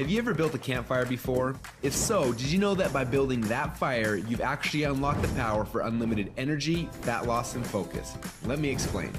Have you ever built a campfire before? If so, did you know that by building that fire, you've actually unlocked the power for unlimited energy, fat loss, and focus? Let me explain.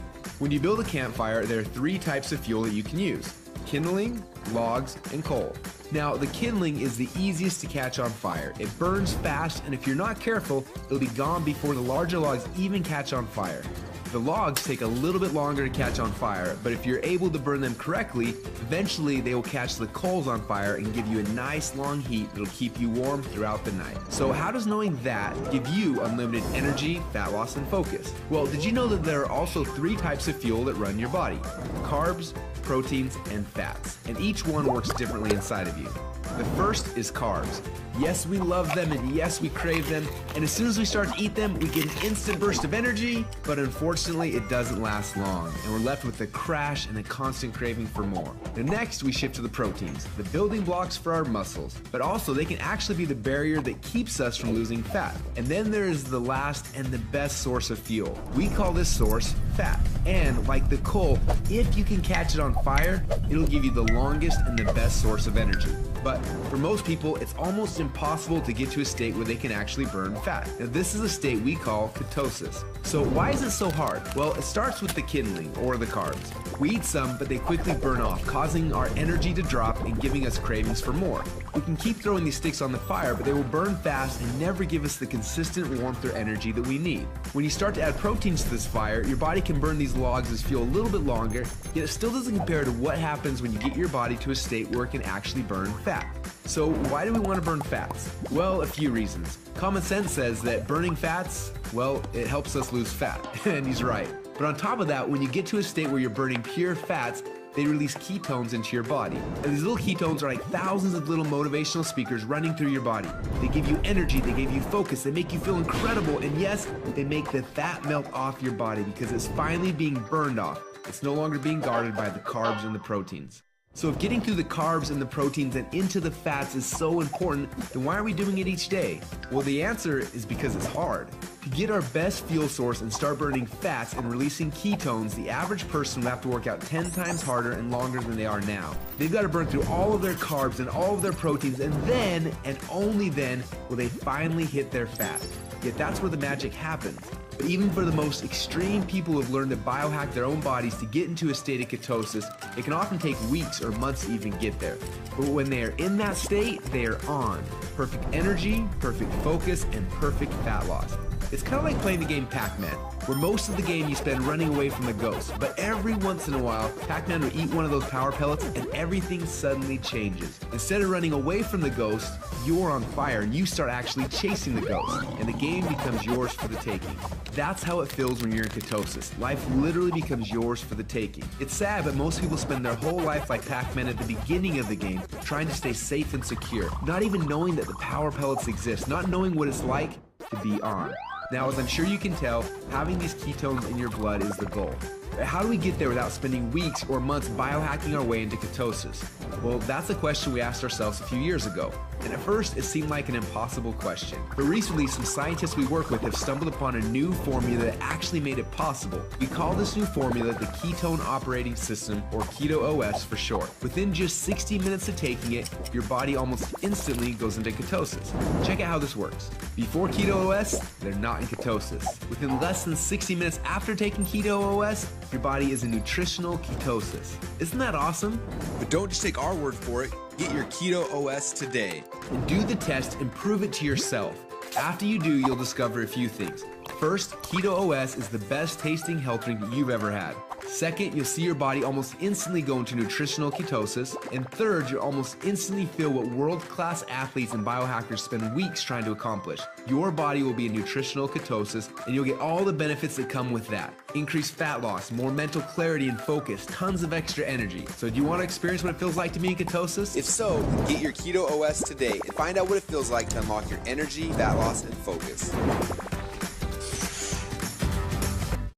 When you build a campfire, there are 3 types of fuel that you can use: kindling, logs, and coal. Now, the kindling is the easiest to catch on fire. It burns fast, and if you're not careful, it'll be gone before the larger logs even catch on fire. The logs take a little bit longer to catch on fire, but if you're able to burn them correctly, eventually they will catch the coals on fire and give you a nice long heat that'll keep you warm throughout the night. So how does knowing that give you unlimited energy, fat loss, and focus? Well, did you know that there are also 3 types of fuel that run your body? Carbs, proteins, and fats, and each one works differently inside of you. The first is carbs. Yes, we love them, and yes, we crave them, and as soon as we start to eat them, we get an instant burst of energy, but unfortunately, it doesn't last long, and we're left with a crash and a constant craving for more. And next, we shift to the proteins, the building blocks for our muscles, but also they can actually be the barrier that keeps us from losing fat. And then there is the last and the best source of fuel. We call this source fat. And like the coal, if you can catch it on fire, it'll give you the longest and the best source of energy. But for most people, it's almost impossible to get to a state where they can actually burn fat. Now, this is a state we call ketosis. So why is it so hard? Well, it starts with the kindling, or the carbs. We eat some, but they quickly burn off, causing our energy to drop and giving us cravings for more. We can keep throwing these sticks on the fire, but they will burn fast and never give us the consistent warmth or energy that we need. When you start to add proteins to this fire, your body can burn these logs as fuel a little bit longer, yet it still doesn't compare to what happens when you get your body to a state where it can actually burn fat. So why do we want to burn fats? Well, a few reasons. Common sense says that burning fats, well, it helps us lose fat, and he's right. But on top of that, when you get to a state where you're burning pure fats, they release ketones into your body. And these little ketones are like thousands of little motivational speakers running through your body. They give you energy, they give you focus, they make you feel incredible, and yes, they make the fat melt off your body because it's finally being burned off. It's no longer being guarded by the carbs and the proteins. So if getting through the carbs and the proteins and into the fats is so important, then why are we doing it each day? Well, the answer is because it's hard. To get our best fuel source and start burning fats and releasing ketones, the average person will have to work out 10 times harder and longer than they are now. They've got to burn through all of their carbs and all of their proteins, and then, and only then, will they finally hit their fat. Yet that's where the magic happens. But even for the most extreme people who have learned to biohack their own bodies to get into a state of ketosis, it can often take weeks or months to even get there. But when they are in that state, they are on. Perfect energy, perfect focus, and perfect fat loss. It's kind of like playing the game Pac-Man, where most of the game you spend running away from the ghost, but every once in a while, Pac-Man will eat one of those power pellets and everything suddenly changes. Instead of running away from the ghost, you're on fire and you start actually chasing the ghost, and the game becomes yours for the taking. That's how it feels when you're in ketosis. Life literally becomes yours for the taking. It's sad, but most people spend their whole life like Pac-Man at the beginning of the game, trying to stay safe and secure, not even knowing that the power pellets exist, not knowing what it's like to be on. Now, as I'm sure you can tell, having these ketones in your blood is the goal. But how do we get there without spending weeks or months biohacking our way into ketosis? Well, that's a question we asked ourselves a few years ago. And at first, it seemed like an impossible question. But recently, some scientists we work with have stumbled upon a new formula that actually made it possible. We call this new formula the Ketone Operating System, or Keto OS for short. Within just 60 minutes of taking it, your body almost instantly goes into ketosis. Check out how this works. Before Keto OS, they're not in ketosis. Within less than 60 minutes after taking Keto OS, your body is in nutritional ketosis. Isn't that awesome? But don't just take our word for it. Get your Keto OS today. And do the test and prove it to yourself. After you do, you'll discover a few things. First, Keto OS is the best tasting health drink that you've ever had. Second, you'll see your body almost instantly go into nutritional ketosis. And third, you'll almost instantly feel what world-class athletes and biohackers spend weeks trying to accomplish. Your body will be in nutritional ketosis, and you'll get all the benefits that come with that. Increased fat loss, more mental clarity and focus, tons of extra energy. So do you want to experience what it feels like to be in ketosis? If so, get your Keto OS today and find out what it feels like to unlock your energy, fat loss, and focus.